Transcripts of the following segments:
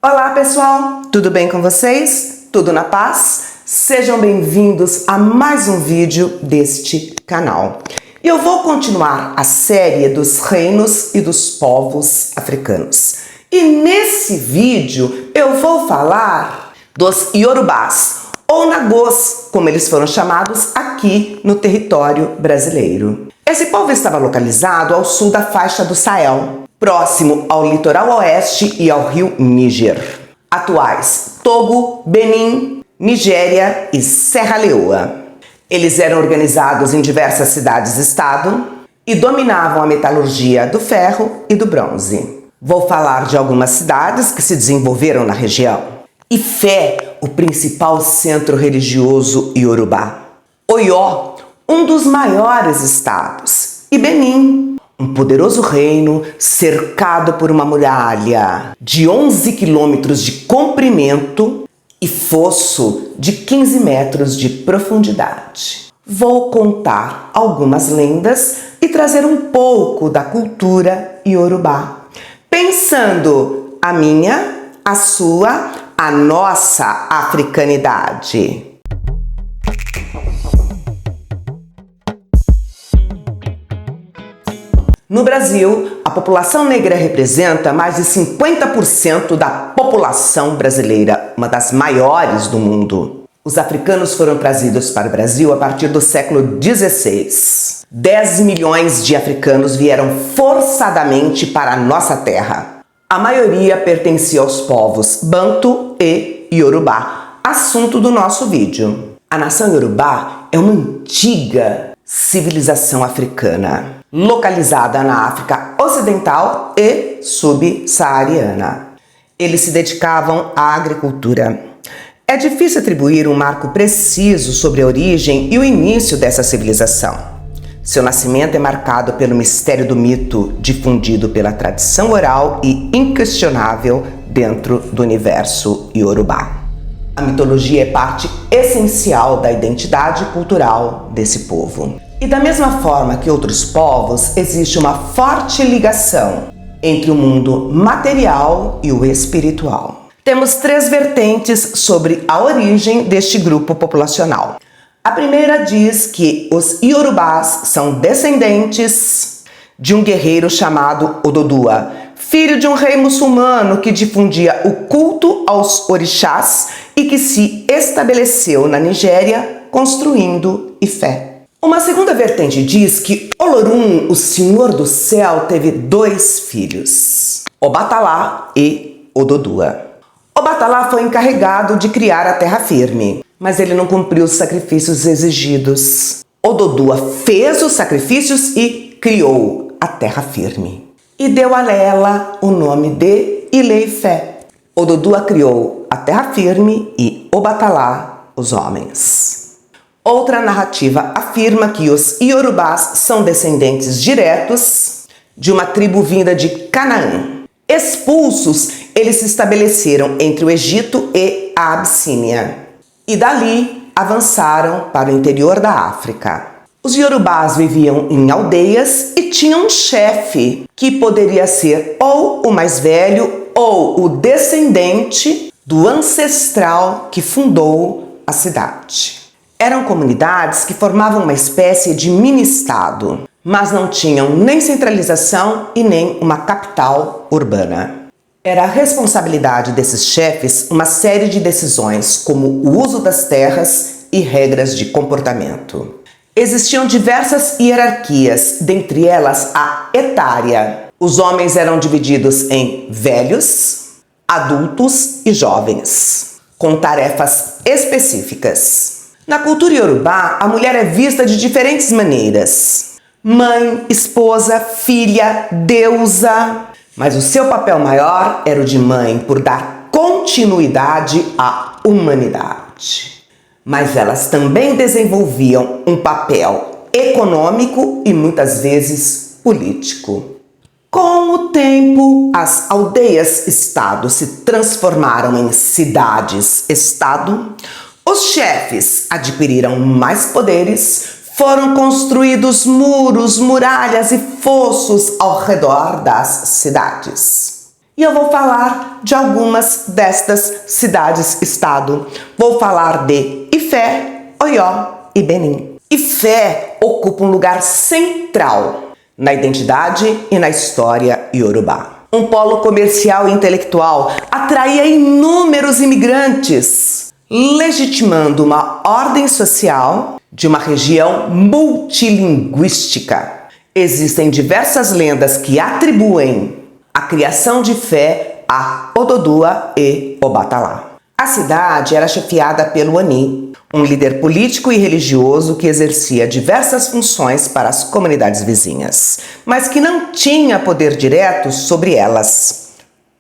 Olá pessoal, tudo bem com vocês? Tudo na paz? Sejam bem-vindos a mais um vídeo deste canal. Eu vou continuar a série dos reinos e dos povos africanos. E nesse vídeo eu vou falar dos Yorubás, ou Nagôs, como eles foram chamados aqui no território brasileiro. Esse povo estava localizado ao sul da faixa do Sahel, próximo ao litoral oeste e ao rio Níger, atuais Togo, Benin, Nigéria e Serra Leoa. Eles eram organizados em diversas cidades-estado e dominavam a metalurgia do ferro e do bronze. Vou falar de algumas cidades que se desenvolveram na região. Ifé, o principal centro religioso iorubá. Oió, um dos maiores estados. E Benin, um poderoso reino cercado por uma muralha de 11 quilômetros de comprimento e fosso de 15 metros de profundidade. Vou contar algumas lendas e trazer um pouco da cultura iorubá, pensando a minha, a sua, a nossa africanidade. No Brasil, a população negra representa mais de 50% da população brasileira, uma das maiores do mundo. Os africanos foram trazidos para o Brasil a partir do século XVI. 10 milhões de africanos vieram forçadamente para a nossa terra. A maioria pertencia aos povos Banto e Yorubá, assunto do nosso vídeo. A nação Yorubá é uma antiga civilização africana, localizada na África Ocidental e Subsaariana. Eles se dedicavam à agricultura. É difícil atribuir um marco preciso sobre a origem e o início dessa civilização. Seu nascimento é marcado pelo mistério do mito, difundido pela tradição oral e inquestionável dentro do universo iorubá. A mitologia é parte essencial da identidade cultural desse povo. E da mesma forma que outros povos, existe uma forte ligação entre o mundo material e o espiritual. Temos 3 vertentes sobre a origem deste grupo populacional. A primeira diz que os Yorubás são descendentes de um guerreiro chamado Ododua, filho de um rei muçulmano que difundia o culto aos orixás e que se estabeleceu na Nigéria, construindo Ifé. Uma segunda vertente diz que Olorum, o Senhor do Céu, teve 2 filhos, Obatalá e Ododua. Obatalá foi encarregado de criar a terra firme, mas ele não cumpriu os sacrifícios exigidos. Ododua fez os sacrifícios e criou a terra firme. E deu a ela o nome de Ile-Ifé. Ododua criou a terra firme e Obatalá os homens. Outra narrativa afirma que os Yorubás são descendentes diretos de uma tribo vinda de Canaã. Expulsos, eles se estabeleceram entre o Egito e a Abissínia. E dali avançaram para o interior da África. Os Yorubás viviam em aldeias e tinham um chefe, que poderia ser ou o mais velho ou o descendente do ancestral que fundou a cidade. Eram comunidades que formavam uma espécie de mini-estado, mas não tinham nem centralização e nem uma capital urbana. Era a responsabilidade desses chefes uma série de decisões, como o uso das terras e regras de comportamento. Existiam diversas hierarquias, dentre elas a etária. Os homens eram divididos em velhos, adultos e jovens, com tarefas específicas. Na cultura iorubá, a mulher é vista de diferentes maneiras: mãe, esposa, filha, deusa. Mas o seu papel maior era o de mãe, por dar continuidade à humanidade. Mas elas também desenvolviam um papel econômico e muitas vezes político. Com o tempo, as aldeias-estado se transformaram em cidades-estado. Os chefes adquiriram mais poderes, foram construídos muros, muralhas e fossos ao redor das cidades. E eu vou falar de algumas destas cidades-estado. Vou falar de Ifé, Oió e Benim. Ifé ocupa um lugar central na identidade e na história iorubá. Um polo comercial e intelectual atraía inúmeros imigrantes, legitimando uma ordem social de uma região multilinguística. Existem diversas lendas que atribuem a criação de Ifé a Ododua e Obatalá. A cidade era chefiada pelo Oni, um líder político e religioso que exercia diversas funções para as comunidades vizinhas, mas que não tinha poder direto sobre elas.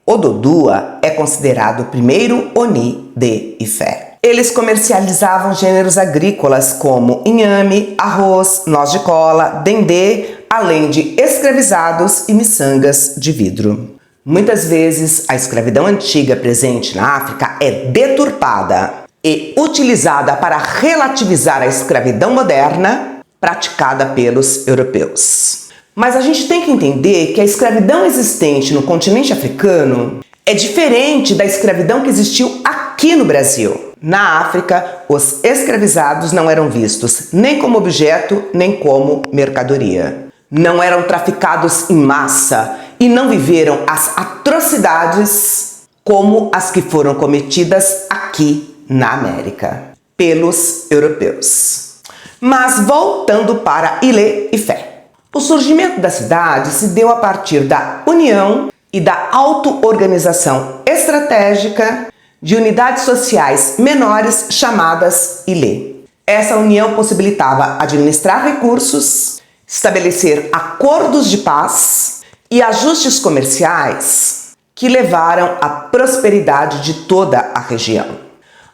Ododua é considerado o primeiro Oni de Ifé. Eles comercializavam gêneros agrícolas como inhame, arroz, noz de cola, dendê, além de escravizados e miçangas de vidro. Muitas vezes, a escravidão antiga presente na África é deturpada e utilizada para relativizar a escravidão moderna praticada pelos europeus. Mas a gente tem que entender que a escravidão existente no continente africano é diferente da escravidão que existiu aqui no Brasil. Na África, os escravizados não eram vistos nem como objeto, nem como mercadoria. Não eram traficados em massa e não viveram as atrocidades como as que foram cometidas aqui na América pelos europeus. Mas voltando para Ilê e Ifé. O surgimento da cidade se deu a partir da união e da auto-organização estratégica de unidades sociais menores chamadas Ilê. Essa união possibilitava administrar recursos, estabelecer acordos de paz e ajustes comerciais que levaram à prosperidade de toda a região.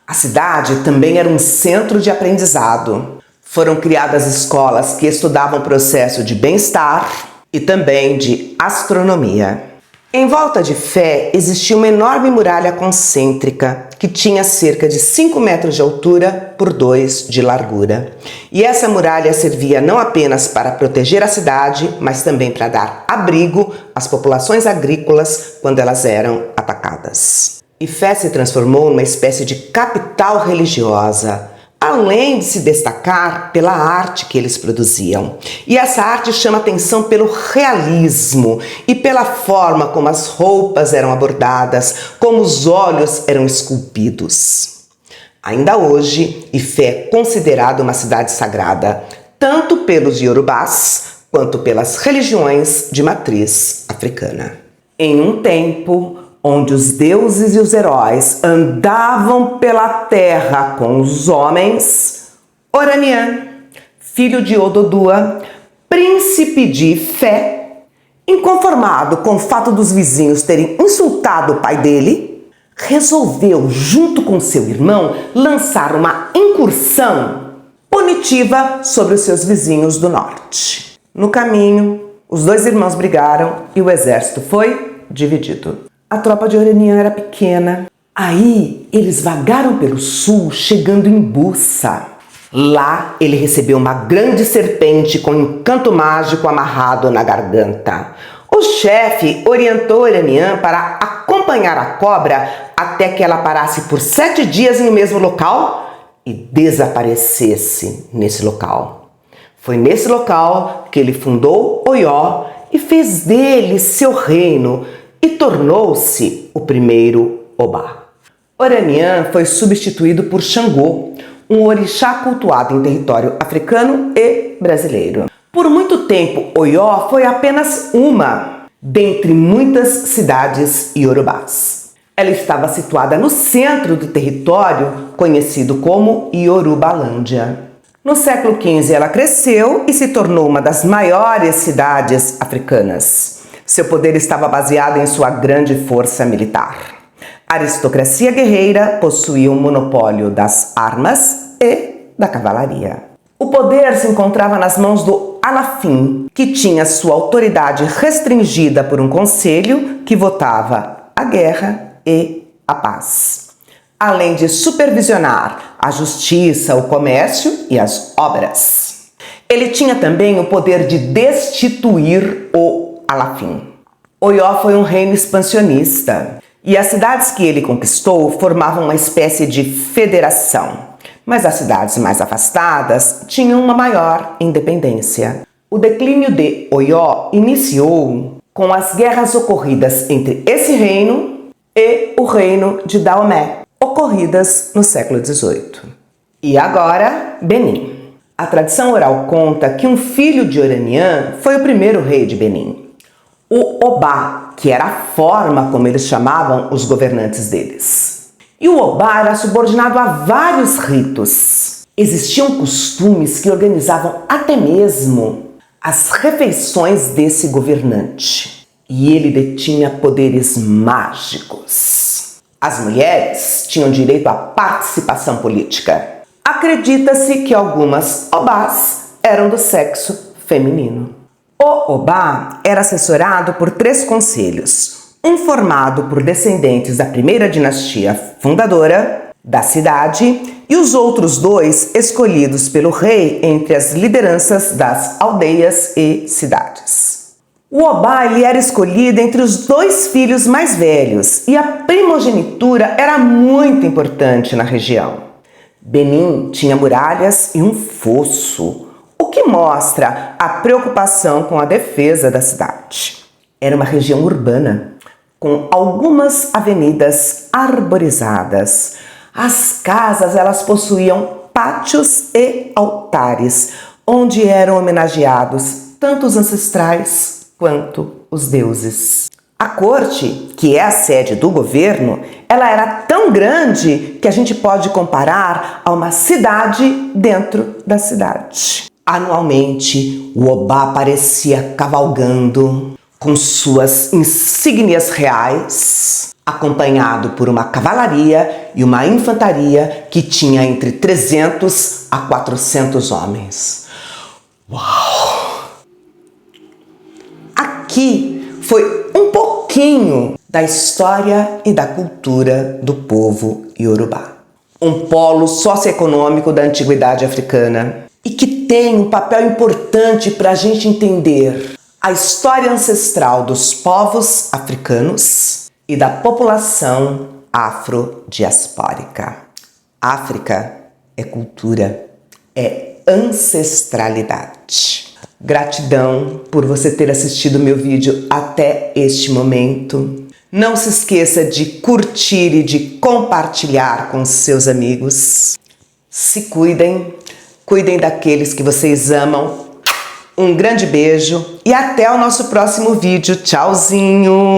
A cidade também era um centro de aprendizado. Foram criadas escolas que estudavam o processo de bem-estar e também de astronomia. Em volta de Ifé existia uma enorme muralha concêntrica que tinha cerca de 5 metros de altura por 2 de largura. E essa muralha servia não apenas para proteger a cidade, mas também para dar abrigo às populações agrícolas quando elas eram atacadas. Ifé se transformou numa espécie de capital religiosa, além de se destacar pela arte que eles produziam. E essa arte chama atenção pelo realismo e pela forma como as roupas eram abordadas, como os olhos eram esculpidos. Ainda hoje, Ifé é considerada uma cidade sagrada, tanto pelos iorubás quanto pelas religiões de matriz africana. Em um tempo onde os deuses e os heróis andavam pela terra com os homens, Oranian, filho de Ododua, príncipe de Ifé, inconformado com o fato dos vizinhos terem insultado o pai dele, resolveu, junto com seu irmão, lançar uma incursão punitiva sobre os seus vizinhos do norte. No caminho, os dois irmãos brigaram e o exército foi dividido. A tropa de Oranian era pequena. Aí eles vagaram pelo sul, chegando em Bussa. Lá ele recebeu uma grande serpente com encanto mágico amarrado na garganta. O chefe orientou Oranian para acompanhar a cobra até que ela parasse por 7 dias em um mesmo local e desaparecesse nesse local. Foi nesse local que ele fundou Oió e fez dele seu reino, e tornou-se o primeiro Obá. Oranian foi substituído por Xangô, um orixá cultuado em território africano e brasileiro. Por muito tempo, Oió foi apenas uma dentre muitas cidades iorubás. Ela estava situada no centro do território conhecido como Iorubalândia. No século XV, ela cresceu e se tornou uma das maiores cidades africanas. Seu poder estava baseado em sua grande força militar. A aristocracia guerreira possuía um monopólio das armas e da cavalaria. O poder se encontrava nas mãos do Alafim, que tinha sua autoridade restringida por um conselho que votava a guerra e a paz, além de supervisionar a justiça, o comércio e as obras. Ele tinha também o poder de destituir o Alafim. Oió foi um reino expansionista e as cidades que ele conquistou formavam uma espécie de federação, mas as cidades mais afastadas tinham uma maior independência. O declínio de Oió iniciou com as guerras ocorridas entre esse reino e o reino de Daomé, ocorridas no século XVIII. E agora, Benim. A tradição oral conta que um filho de Oranian foi o primeiro rei de Benim. O Obá, que era a forma como eles chamavam os governantes deles. E o Obá era subordinado a vários ritos. Existiam costumes que organizavam até mesmo as refeições desse governante. E ele detinha poderes mágicos. As mulheres tinham direito à participação política. Acredita-se que algumas Obás eram do sexo feminino. O Obá era assessorado por 3 conselhos, um formado por descendentes da primeira dinastia fundadora da cidade e os outros 2 escolhidos pelo rei entre as lideranças das aldeias e cidades. O Obá era escolhido entre os 2 filhos mais velhos e a primogenitura era muito importante na região. Benim tinha muralhas e um fosso, o que mostra a preocupação com a defesa da cidade. Era uma região urbana, com algumas avenidas arborizadas. As casas elas possuíam pátios e altares, onde eram homenageados tanto os ancestrais quanto os deuses. A corte, que é a sede do governo, ela era tão grande que a gente pode comparar a uma cidade dentro da cidade. Anualmente, o Obá aparecia cavalgando com suas insígnias reais, acompanhado por uma cavalaria e uma infantaria que tinha entre 300 a 400 homens. Uau! Aqui foi um pouquinho da história e da cultura do povo Iorubá. Um polo socioeconômico da antiguidade africana e que tem um papel importante para a gente entender a história ancestral dos povos africanos e da população afrodiaspórica. África é cultura, é ancestralidade. Gratidão por você ter assistido meu vídeo até este momento. Não se esqueça de curtir e de compartilhar com seus amigos. Se cuidem, cuidem daqueles que vocês amam. Um grande beijo e até o nosso próximo vídeo. Tchauzinho!